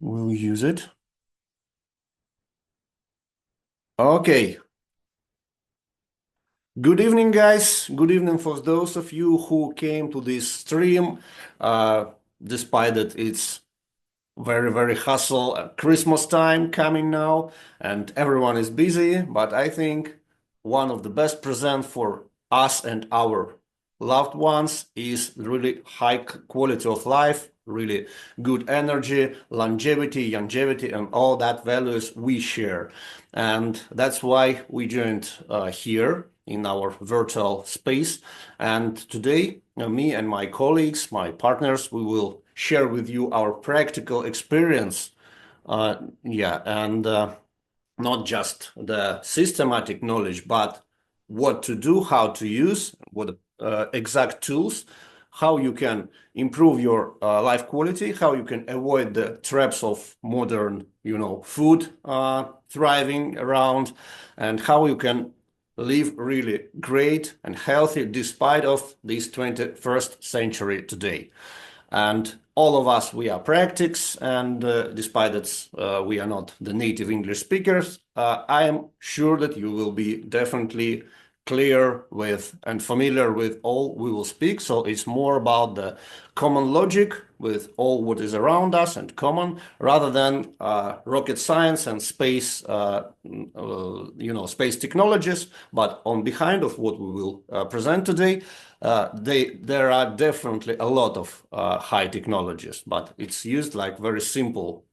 We'll use it. Okay. Good evening, guys. Good evening for those of you who came to this stream, despite that it's very hustle at Christmas time coming now, and everyone is busy. But I think one of the best present for us and our loved ones is really high quality of life, really good energy, longevity, and all that values we share. And that's why we joined here in our virtual space. And today, me and my colleagues, my partners, we will share with you our practical experience. And not just the systematic knowledge, but what to do, how to use, what exact tools, how you can improve your life quality, how you can avoid the traps of modern, food thriving around, and how you can live really great and healthy despite of this 21st century today. And all of us, we are practics, and despite that we are not the native English speakers, I am sure that you will be definitely clear with and familiar with all we will speak. So it's more about the common logic with all what is around us and common, rather than rocket science and space, space technologies. But on behind of what we will present today, there are definitely a lot of high technologies, but it's used like very simple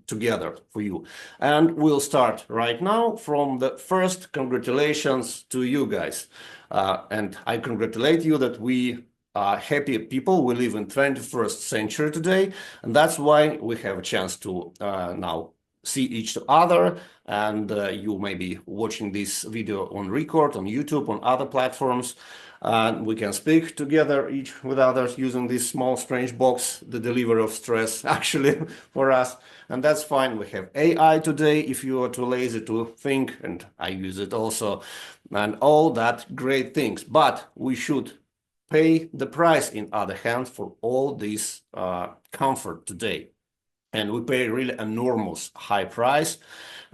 together for you. And we'll start right now from the first congratulations to you guys. And I congratulate you that we are happy people. We live in 21st century today, and that's why we have a chance to now see each other. And you may be watching this video on record, on YouTube, on other platforms. And we can speak together, each with others, using this small, strange box, the delivery of stress, actually, for us. And that's fine. We have AI today, if you are too lazy to think, and I use it also, and all that great things. But we should pay the price, in other hand, for all this comfort today. And we pay really enormous high price.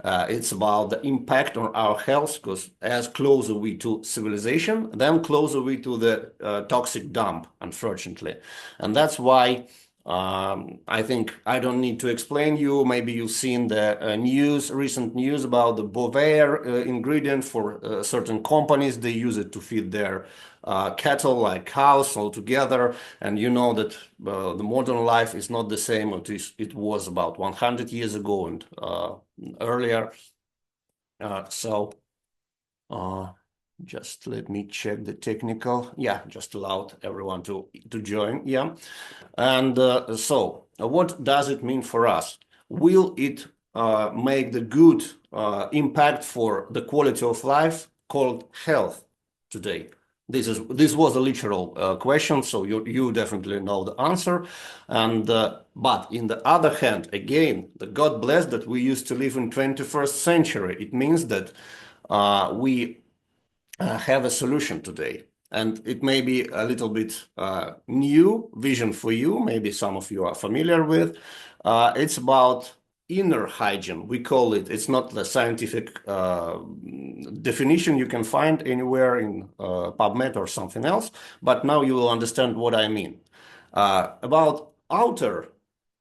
It's about the impact on our health, because as closer we to civilization, then closer we to the toxic dump, unfortunately. And that's why I think I don't need to explain you. Maybe you've seen the recent news about the Bovaer ingredient for certain companies. They use it to feed their cattle, like cows, all together. And you know that the modern life is not the same it was about 100 years ago and earlier. Just let me check the technical. Yeah, just allowed everyone to join. Yeah. And so what does it mean for us? Will it make the good impact for the quality of life called health today? This was a literal question, so you definitely know the answer. And but in the other hand, again, the God bless that we used to live in 21st century. It means that we have a solution today. And it may be a little bit new vision for you. Maybe some of you are familiar with. It's about inner hygiene. We call it. It's not the scientific definition you can find anywhere in PubMed or something else. But now you will understand what I mean. About outer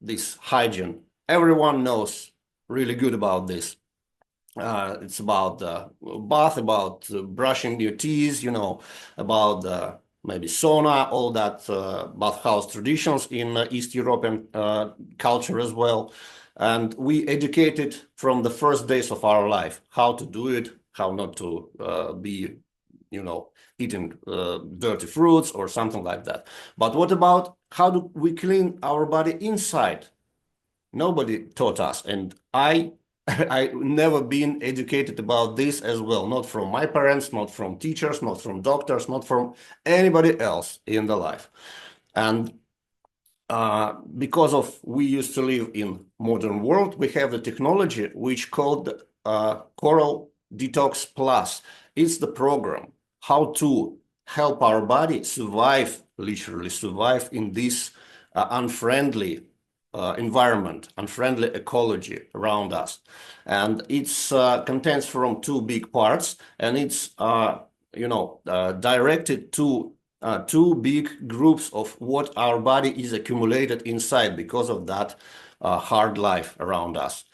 this hygiene, everyone knows really good about this. It's about the bath, about brushing your teeth, about maybe sauna, all that bathhouse traditions in East European culture as well. And we educated from the first days of our life how to do it, how not to be, eating dirty fruits or something like that. But what about how do we clean our body inside? Nobody taught us, and I never been educated about this as well, not from my parents, not from teachers, not from doctors, not from anybody else in the life. And because of we used to live in modern world, we have the technology which called Coral Detox Plus. It's the program how to help our body survive, literally survive in this unfriendly environment, unfriendly ecology around us. And it's contains from two big parts, and it's directed to two big groups of what our body is accumulated inside because of that hard life around us.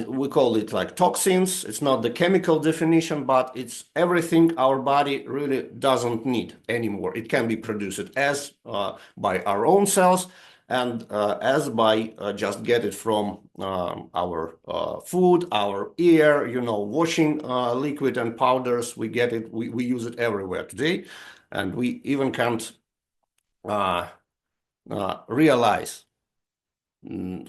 We call it like toxins. It's not the chemical definition, but it's everything our body really doesn't need anymore. It can be produced as by our own cells, and as by just get it from our food, our air, washing liquid and powders. We get it, we use it everywhere today, and we even can't realize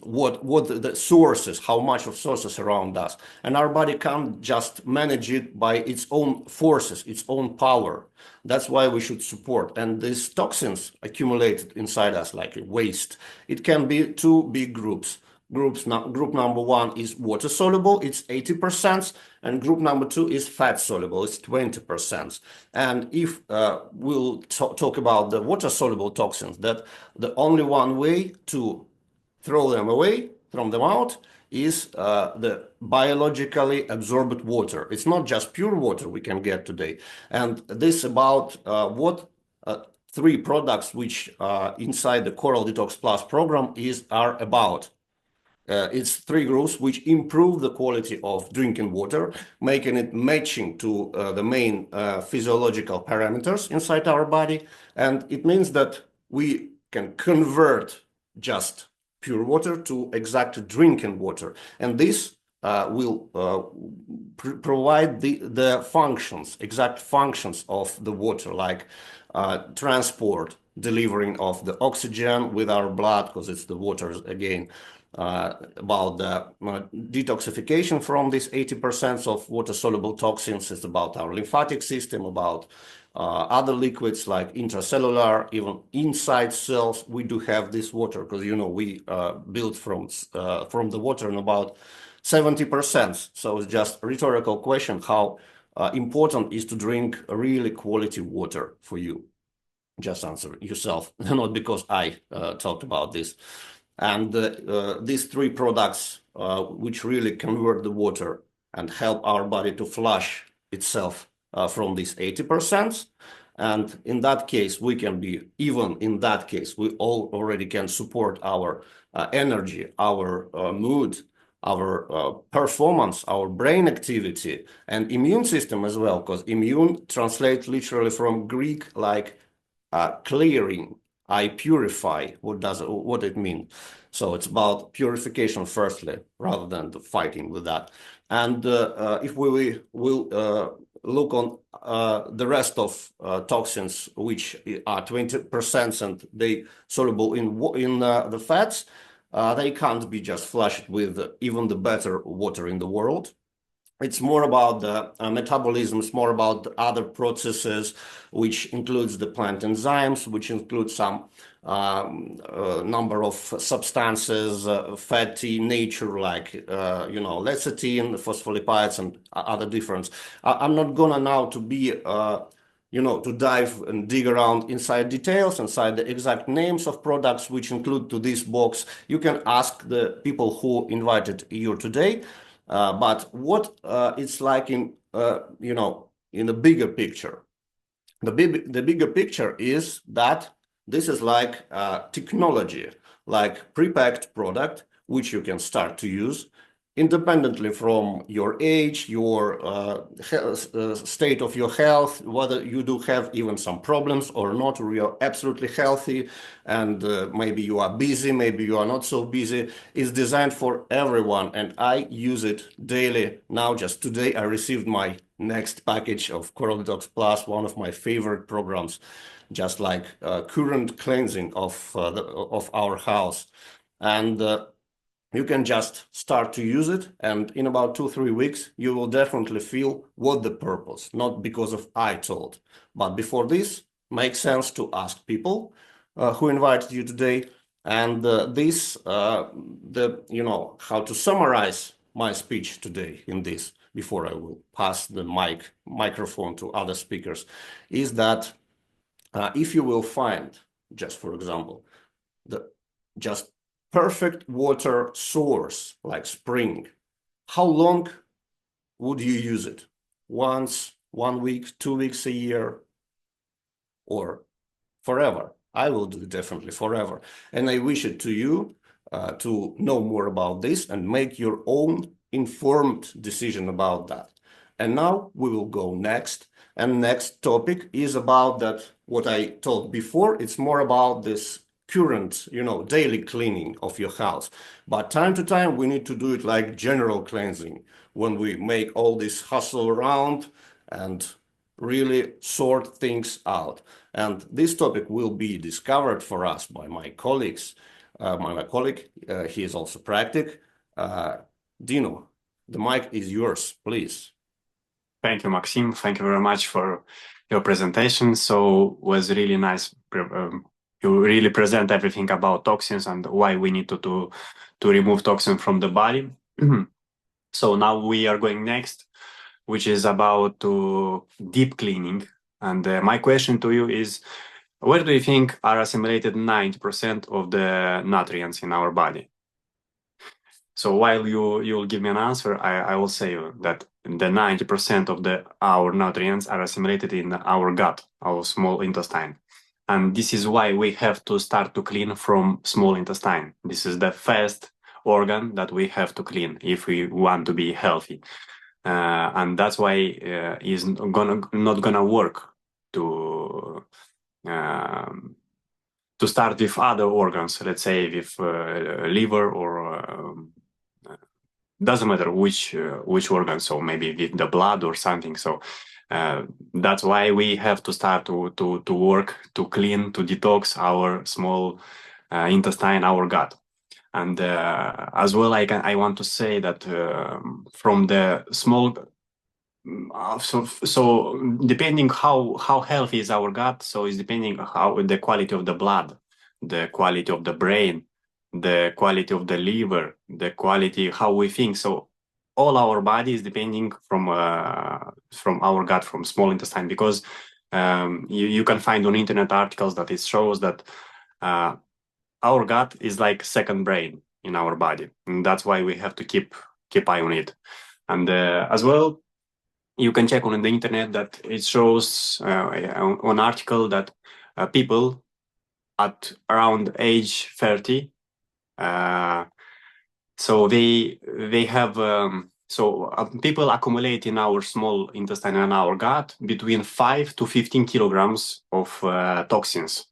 what the sources, how much of sources around us, and our body can't just manage it by its own forces, its own power. That's why we should support. And these toxins accumulated inside us like waste, it can be two big groups. Group number one is water soluble, it's 80%, and group number two is fat soluble, it's 20%. And if we'll talk about the water soluble toxins, that the only one way to throw them away, throw them out, is the biologically absorbed water. It's not just pure water we can get today. And this about what three products which inside the Coral Detox Plus program are about. It's three groups which improve the quality of drinking water, making it matching to the main physiological parameters inside our body. And it means that we can convert just pure water to exact drinking water. And this will provide the functions, exact functions of the water, like transport, delivering of the oxygen with our blood, because it's the water again, about the detoxification from these 80% of water-soluble toxins. It's about our lymphatic system, about other liquids like intracellular, even inside cells. We do have this water because, we build from the water in about 70%. So it's just a rhetorical question how important is to drink really quality water for you. Just answer yourself, not because I talked about this. And these three products, which really convert the water and help our body to flush itself from these 80%. And in that case, we can be, even in that case, we already can support our energy, our mood, our performance, our brain activity, and immune system as well, because immune translates literally from Greek like clearing. I purify. What it means? So it's about purification firstly, rather than the fighting with that. And if we will look on the rest of toxins, which are 20%, and they soluble in the fats, they can't be just flushed with even the better water in the world. It's more about the metabolism, it's more about the other processes, which includes the plant enzymes, which include some number of substances, fatty nature, like, lecithin, phospholipids, and other difference. I'm not gonna now to be, to dive and dig around inside details, inside the exact names of products which include to this box. You can ask the people who invited you today. But what it's like in the bigger picture. The bigger picture is that this is like technology, like pre-packed product, which you can start to use independently from your age, your state of your health, whether you do have even some problems or not, or you're absolutely healthy, and maybe you are busy, maybe you are not so busy. It's designed for everyone, and I use it daily. Now, just today, I received my next package of Coral Detox Plus, one of my favorite programs, just like current cleansing of our house. And you can just start to use it, and in about 2-3 weeks, you will definitely feel what the purpose, not because of I told. But before this, makes sense to ask people who invited you today. And how to summarize my speech today in this, before I will pass the microphone to other speakers, is that if you will find, just for example, just perfect water source like spring, how long would you use it? Once, 1 week, 2 weeks a year, or forever? I will do it definitely forever. And I wish it to you to know more about this and make your own informed decision about that. And now we will go next. And next topic is about that, what I told before, it's more about this current, daily cleaning of your house. But time to time, we need to do it like general cleansing when we make all this hustle around and really sort things out. And this topic will be discovered for us by my colleagues. My colleague, he is also practic. Dino, the mic is yours, please. Thank you, Maxim. Thank you very much for your presentation. So it was really nice. You really present everything about toxins and why we need to remove toxin from the body. So now we are going next, which is about deep cleaning. And my question to you is, where do you think are assimilated 90% of the nutrients in our body? So while you'll give me an answer, I will say that the 90% of our nutrients are assimilated in our gut, our small intestine. And this is why we have to start to clean from small intestine. This is the first organ that we have to clean if we want to be healthy. And that's why it's not gonna work to start with other organs, let's say with liver or doesn't matter which organ, so maybe with the blood or something. So that's why we have to start to work to clean, to detox our small intestine, our gut. And as well, I want to say that from the small, so depending how healthy is our gut, so it's depending how the quality of the blood, the quality of the brain, the quality of the liver, the quality how we think. So all our body is depending from our gut, from small intestine, because you can find on internet articles that it shows that our gut is like second brain in our body, and that's why we have to keep eye on it. And as well, you can check on the internet that it shows an article that people at around age 30, so they have people accumulate in our small intestine and our gut between 5 to 15 kilograms of toxins,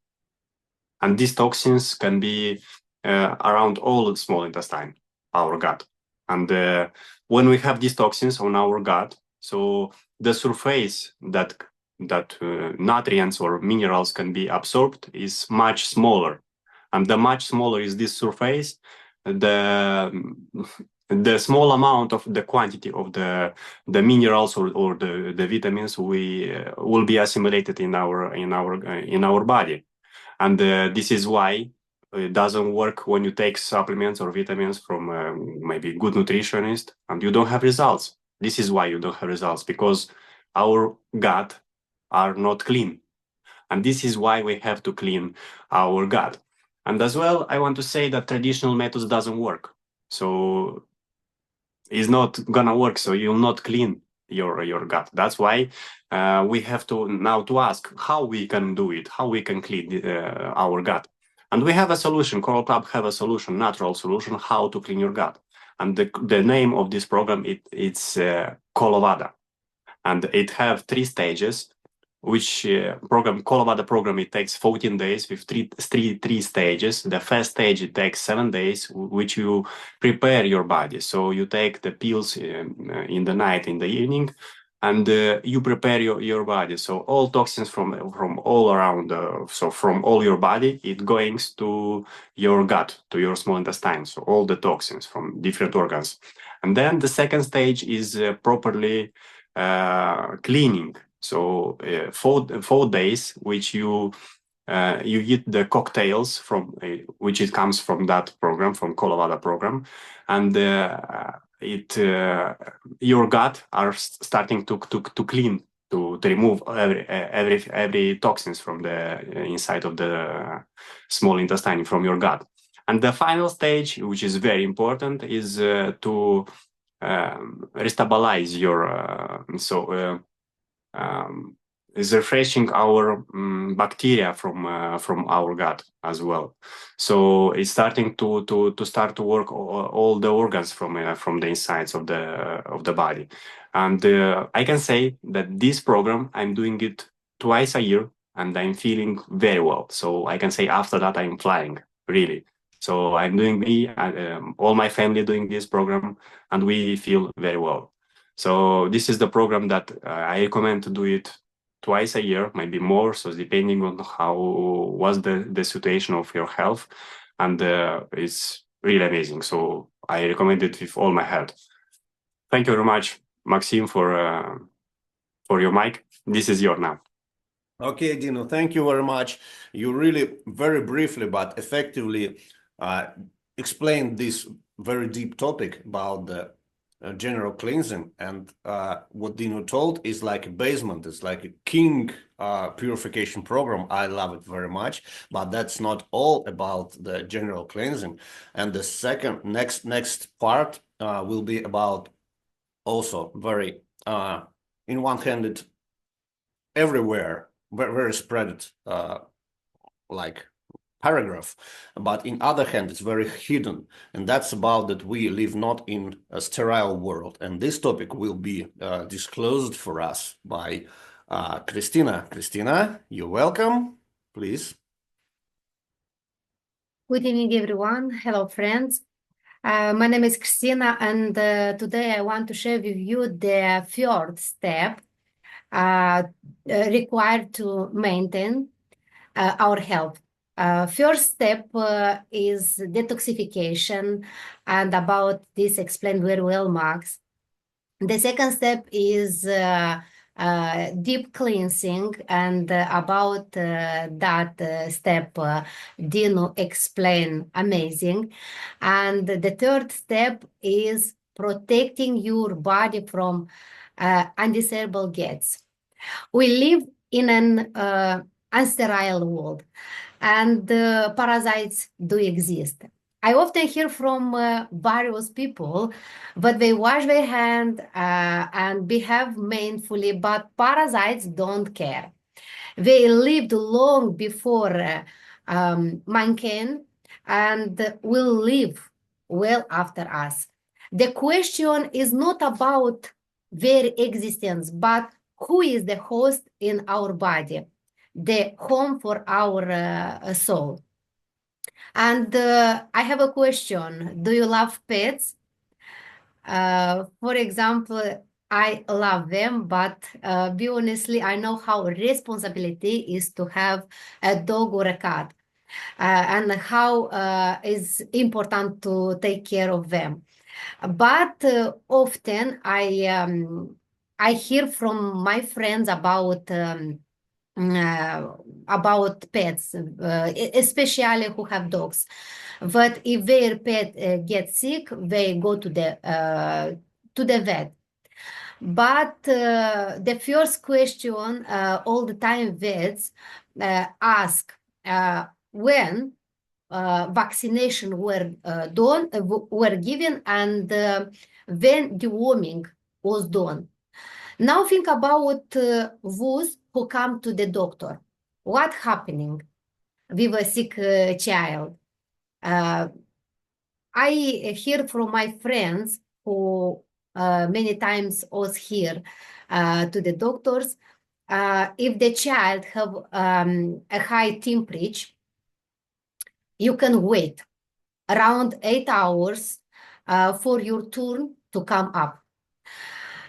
and these toxins can be around all the small intestine, our gut. And when we have these toxins on our gut, so the surface that nutrients or minerals can be absorbed is much smaller. And the much smaller is this surface, the small amount of the quantity of the minerals or the vitamins will be assimilated in our body. And this is why it doesn't work when you take supplements or vitamins from maybe good nutritionist and you don't have results. This is why you don't have results, because our gut are not clean. And this is why we have to clean our gut. And as well, I want to say that traditional methods doesn't work. So it's not gonna work. So you'll not clean your gut. That's why we have to now to ask how we can do it, how we can clean our gut. And we have a solution. Coral Club have a solution, natural solution, how to clean your gut. And the name of this program it's Colovada, and it have 3 stages. Which Colovada program, it takes 14 days with three stages. The first stage, it takes 7 days, which you prepare your body. So you take the pills in the night, in the evening, and you prepare your body. So all toxins from all around, so from all your body, it goes to your gut, to your small intestine. So all the toxins from different organs. And then the second stage is properly cleaning. So 4 days, which you eat the cocktails from which it comes from that program, from Colovada program, and your gut are starting to clean, to remove every toxins from the inside of the small intestine from your gut. And the final stage, which is very important, is to restabilize your is refreshing our bacteria from our gut as well. So it's starting to start to work all the organs from the insides of the body. And I can say that this program, I'm doing it twice a year, and I'm feeling very well. So I can say after that I'm flying, really. So I'm doing all my family doing this program, and we feel very well. So this is the program that I recommend to do it twice a year, maybe more. So depending on how was the situation of your health, and it's really amazing. So I recommend it with all my heart. Thank you very much, Maxim, for your mic. This is your now. Okay, Dino, thank you very much. You really very briefly but effectively explained this very deep topic about the general cleansing, and what Dino told is like a basement. It's like a king purification program. I love it very much, but that's not all about the general cleansing. And the second next part will be about also very in one hand it everywhere, very spread like paragraph, but in other hand it's very hidden, and that's about that we live not in a sterile world. And this topic will be disclosed for us by Christina. Christina, you're welcome, please. Good evening, everyone. Hello, friends. My name is Christina, and today I want to share with you the third step required to maintain our health. First step is detoxification, and about this explained very well Max. The second step is deep cleansing, and about that step Dino explained amazing. And the third step is protecting your body from undesirable gases. We live in an unsterile world, and parasites do exist. I often hear from various people that they wash their hand and behave mindfully, but parasites don't care. They lived long before mankind and will live well after us. The question is not about their existence, but who is the host in our body, the home for our soul. And I have a question. Do you love pets? For example, I love them, but be honestly, I know how responsibility is to have a dog or a cat, and how is important to take care of them. But often I hear from my friends about pets, especially who have dogs. But if their pet gets sick, they go to the vet. But the first question all the time vets ask when vaccination were given, and when deworming was done. Now think about those who come to the doctor. What happening with a sick child? I hear from my friends who many times was here to the doctors. If the child have a high temperature, you can wait around 8 hours for your turn to come up.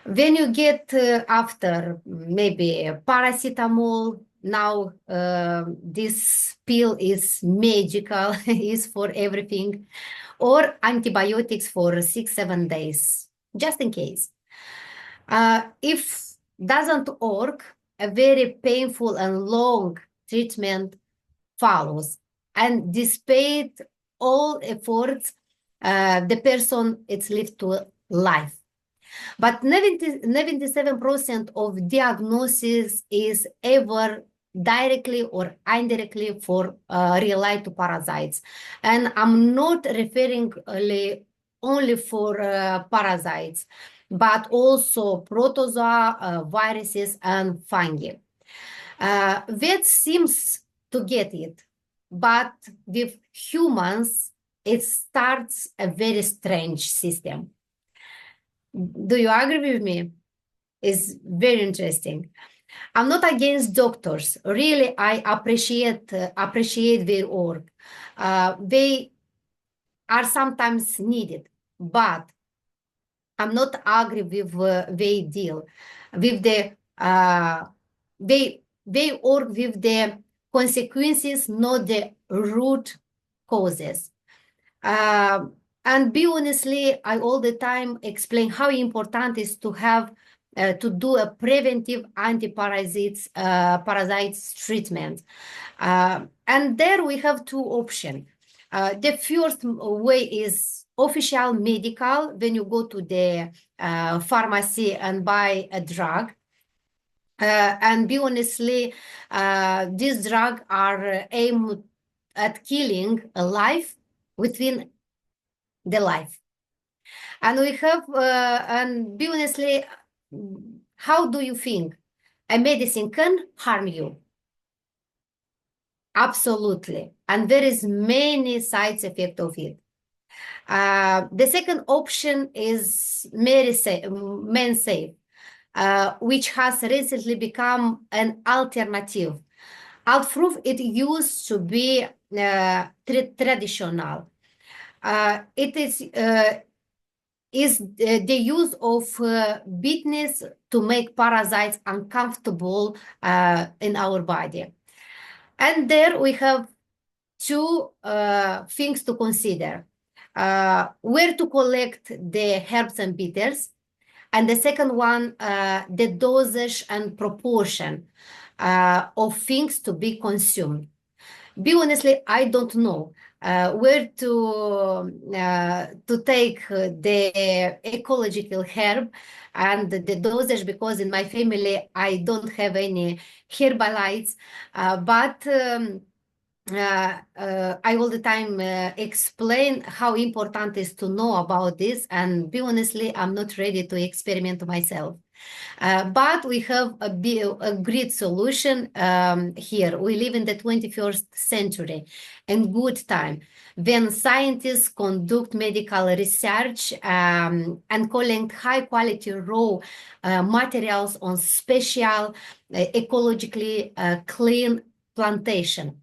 When you get after maybe paracetamol, now this pill is magical, is for everything, or antibiotics for 6-7 days, just in case. If doesn't work, a very painful and long treatment follows. And despite all efforts, the person is lived to life. But 97% of diagnosis is ever directly or indirectly relate to parasites. And I'm not referring only for parasites, but also protozoa, viruses, and fungi. That seems to get it, but with humans, it starts a very strange system. Do you agree with me? It's very interesting. I'm not against doctors. Really, I appreciate their work. They are sometimes needed, but I'm not agree with they deal with they work with the consequences, not the root causes. And be honestly, I all the time explain how important it is to have to do a preventive parasites treatment. And there we have two options. The first way is official medical, when you go to the pharmacy and buy a drug. And be honestly, these drugs are aimed at killing a life within the life. And we have, and be honestly, how do you think a medicine can harm you? Absolutely. And there is many side effects of it. The second option is MedSafe, which has recently become an alternative. Although it used to be traditional. It is the use of bitterness to make parasites uncomfortable in our body. And there we have two things to consider. Where to collect the herbs and bitters, and the second one, the dosage and proportion of things to be consumed. Be honestly, I don't know where to take the ecological herb and the dosage, because in my family I don't have any herbalites, but I all the time explain how important it is to know about this, and be honestly, I'm not ready to experiment myself. But we have a great solution here. We live in the 21st century and good time when scientists conduct medical research and collect high quality raw materials on special ecologically clean plantation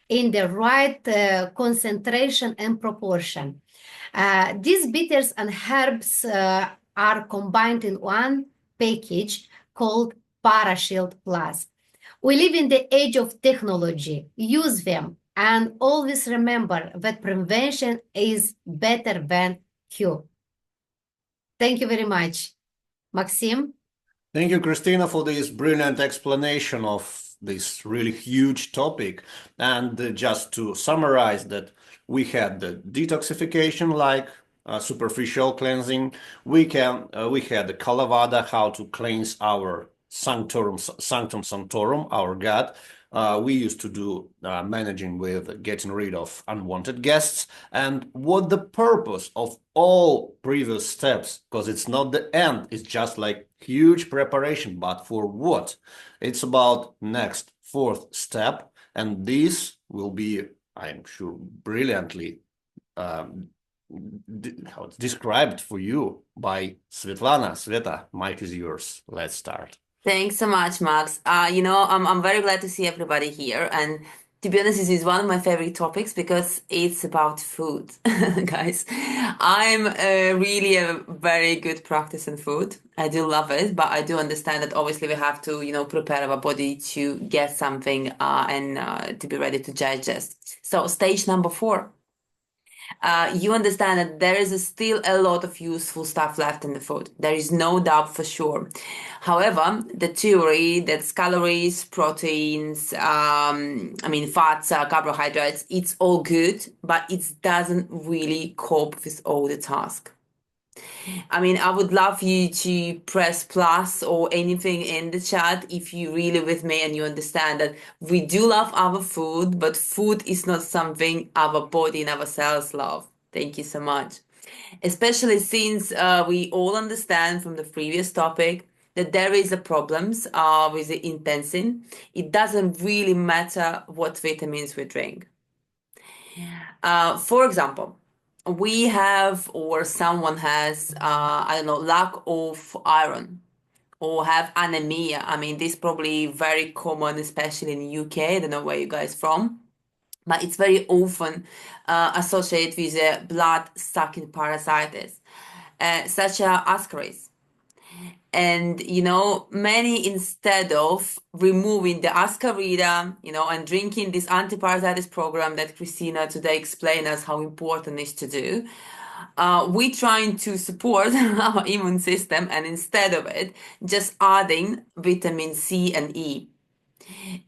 in the right concentration and proportion. These bitters and herbs are combined in one package called Parashield Plus. We live in the age of technology. Use them, and always remember that prevention is better than cure. Thank you very much. Maxim? Thank you, Christina, for this brilliant explanation of this really huge topic. And just to summarize that, we had the detoxification, like superficial cleansing. We had the Kalavada, how to cleanse our sanctum sanctorum, our gut. We used to do managing with getting rid of unwanted guests, and what the purpose of all previous steps, because it's not the end, it's just like huge preparation, but for what? It's about next fourth step, and this will be, I'm sure, brilliantly how it's described for you by Svetlana. Sveta, mic is yours. Let's start. Thanks so much, Max. I'm very glad to see everybody here. And to be honest, this is one of my favorite topics because it's about food, guys. I'm really a very good practice in food. I do love it, but I do understand that obviously we have to, prepare our body to get something and to be ready to digest. So stage number 4. You understand that there is still a lot of useful stuff left in the food. There is no doubt for sure. However, the theory that calories, proteins, fats, carbohydrates, it's all good, but it doesn't really cope with all the tasks. I mean, I would love you to press plus or anything in the chat if you really with me and you understand that we do love our food, but food is not something our body and our cells love. Thank you so much. Especially since we all understand from the previous topic that there is a problems with the intestine. It doesn't really matter what vitamins we drink. For example, we have or someone has, I don't know, lack of iron or have anemia. I mean, this is probably very common, especially in the UK. I don't know where you guys from, but it's very often associated with blood-sucking parasites, such as ascaris. And, many instead of removing the ascarida, and drinking this antiparasitis program that Christina today explained us how important it is to do, we trying to support our immune system and instead of it, just adding vitamin C and E.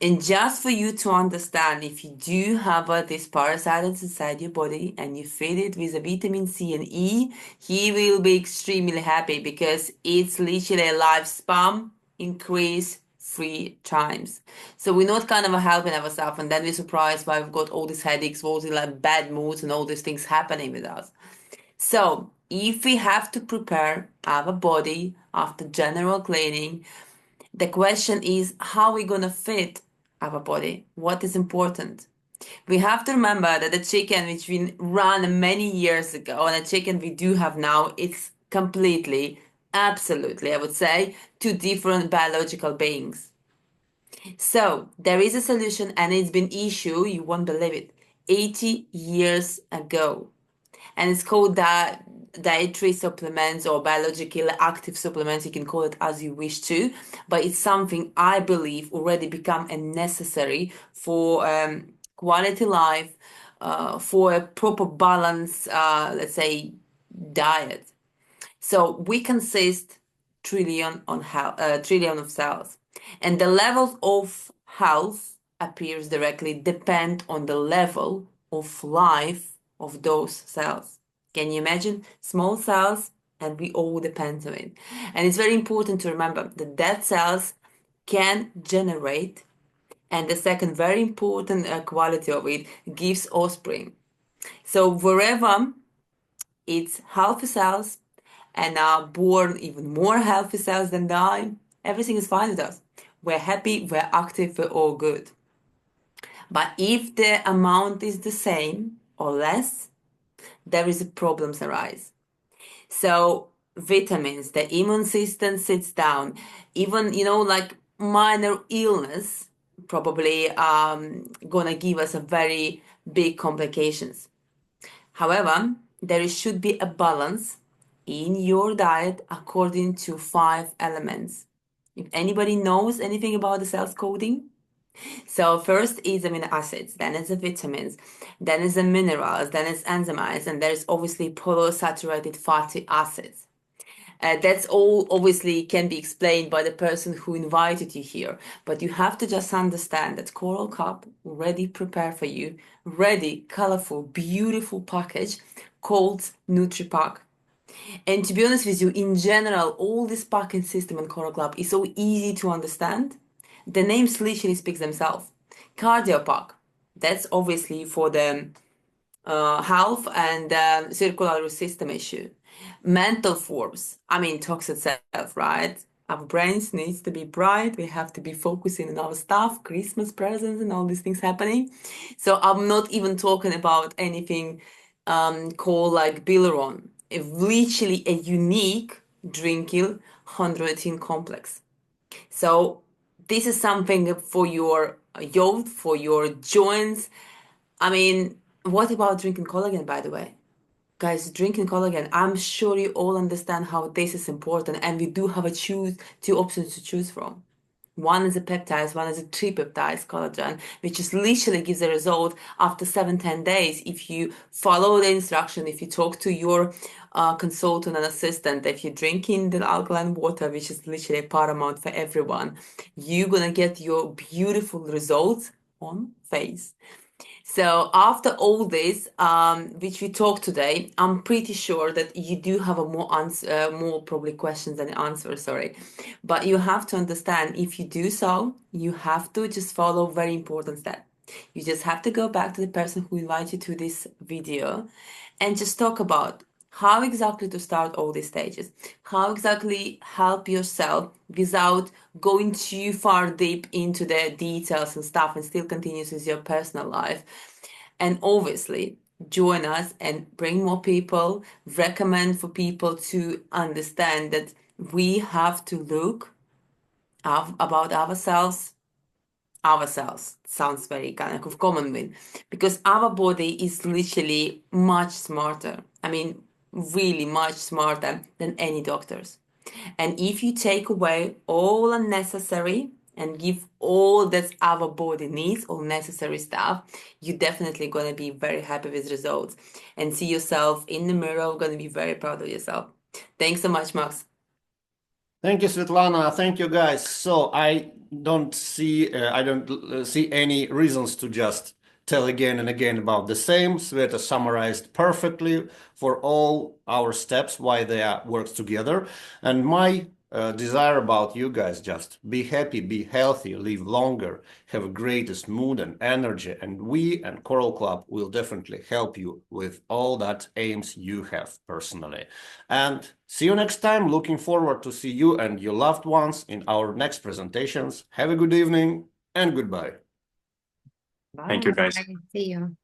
And just for you to understand, if you do have these parasites inside your body and you feed it with a vitamin C and E, he will be extremely happy because it's literally a lifespan increase 3 times. So we're not kind of helping ourselves and then we're surprised why we've got all these headaches, all these like bad moods and all these things happening with us. So if we have to prepare our body after general cleaning, the question is how we gonna fit our body? What is important? We have to remember that the chicken which we ran many years ago and the chicken we do have now, it's completely, absolutely, I would say, 2 different biological beings. So there is a solution and it's been issued, you won't believe it, 80 years ago. And it's called dietary supplements or biologically active supplements. You can call it as you wish to, but it's something I believe already become a necessary for quality life, for a proper balance, let's say, diet. So we consist trillion of cells, and the levels of health appears directly depend on the level of life of those cells. Can you imagine? Small cells, and we all depend on it. And it's very important to remember that dead cells can generate, and the second very important quality of it gives offspring. So wherever it's healthy cells and are born even more healthy cells than die, everything is fine with us. We're happy, we're active, we're all good. But if the amount is the same or less, there is problems arise. So vitamins, the immune system sits down. Even, like minor illness probably gonna give us a very big complications. However, there should be a balance in your diet according to 5 elements. If anybody knows anything about the cells coding, so first is amino acids, then is the vitamins, then is the minerals, then is enzymes, and there's obviously polysaturated fatty acids. That's all obviously can be explained by the person who invited you here, but you have to just understand that Coral Cup already prepared for you, ready, colorful, beautiful package called NutriPack. And to be honest with you, in general, all this packing system in Coral Club is so easy to understand. The names literally speak themselves. Cardio Pack, that's obviously for the health and circulatory system issue. Mental force, I mean, talks itself, right? Our brains needs to be bright. We have to be focusing on our stuff, Christmas presents and all these things happening. So I'm not even talking about anything called like Bileron. Literally a unique drinking chondroitin complex. So this is something for your youth, for your joints. I mean, what about drinking collagen, by the way? Guys, drinking collagen, I'm sure you all understand how this is important, and we do have 2 options to choose from. One is a peptides, one is a tripeptides collagen, which just literally gives a result after 7-10 days. If you follow the instruction, if you talk to your consultant and assistant, if you're drinking the alkaline water, which is literally paramount for everyone, you're gonna get your beautiful results on face. So after all this, which we talked today, I'm pretty sure that you do have a more probably questions than answers, sorry. But you have to understand, if you do so, you have to just follow very important step. You just have to go back to the person who invited you to this video and just talk about how exactly to start all these stages, how exactly help yourself without going too far deep into the details and stuff, and still continues with your personal life. And obviously, join us and bring more people, recommend for people to understand that we have to look about ourselves sounds very kind of common with, because our body is literally much smarter. I mean, really much smarter than any doctors. And if you take away all unnecessary and give all that our body needs, all necessary stuff, you're definitely going to be very happy with results and see yourself in the mirror, going to be very proud of yourself. Thanks so much, Max. Thank you, Svetlana. Thank you, guys. So I don't see any reasons to just tell again and again about the same. Sveta summarized perfectly for all our steps why they work together. And my desire about you guys, just be happy, be healthy, live longer, have a greatest mood and energy. And we and Coral Club will definitely help you with all that aims you have personally. And see you next time. Looking forward to see you and your loved ones in our next presentations. Have a good evening and goodbye. Thank you, guys. See you.